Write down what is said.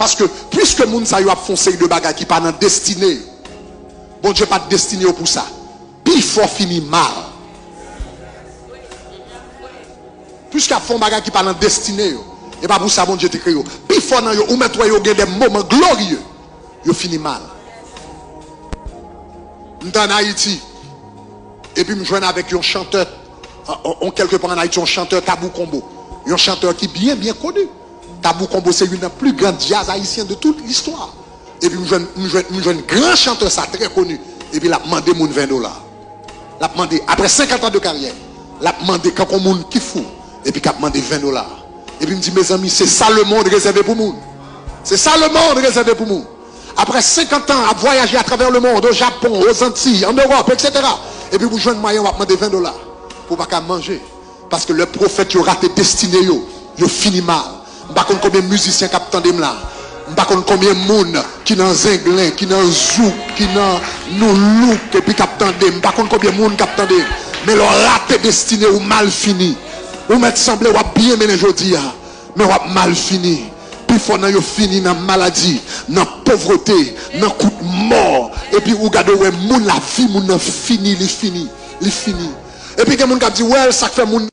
Parce que puisque moun sa yo a foncé de bagages qui pas dans destinée, bon Dieu pas de destiné pour ça. Puis il faut finir mal. Puisqu'il font bagages qui pas dans destinée, et pas pour ça bon Dieu te créé. Puis il faut dans yo ou mettre yo des moments glorieux, yo fini mal. M'en Haïti et puis me joindre avec un chanteur quelque part en Haïti, un chanteur Tabou Combo, un chanteur qui est bien connu. Tabou Combo, c'est une des plus grandes jazz haïtiennes de toute l'histoire. Et puis, je joue un grand chanteur, ça, très connu. Et puis, il a demandé mon $20. Il a demandé, après 50 ans de carrière, il a demandé quand on monde qui fou. Et puis, il a demandé $20. Et puis, il me dit, mes amis, c'est ça le monde réservé pour nous. C'est ça le monde réservé pour nous. Après 50 ans à voyager à travers le monde, au Japon, aux Antilles, en Europe, etc. Et puis, vous jouez un moyen, on va demander $20 pour pas manger. Parce que le prophète, il a raté destiné, il finit mal. Je ne sais pas combien de musiciens qui attendent là. Je ne sais pas combien de monde qui dans Zinglin, qui dans Zouk, qui dans nous look et puis qui attendent. Je ne sais pas combien de monde qui attendent. Mais le raté destiné ou mal fini. Ou mettre semblé ou bien mener aujourd'hui. Mais ou mal fini. Puis il faut que fini dans la maladie, dans la pauvreté, dans le coup de mort. Et puis vous regardez où la vie, fini, il fini. Et puis il y a des gens qui disent, ouais, ça fait mon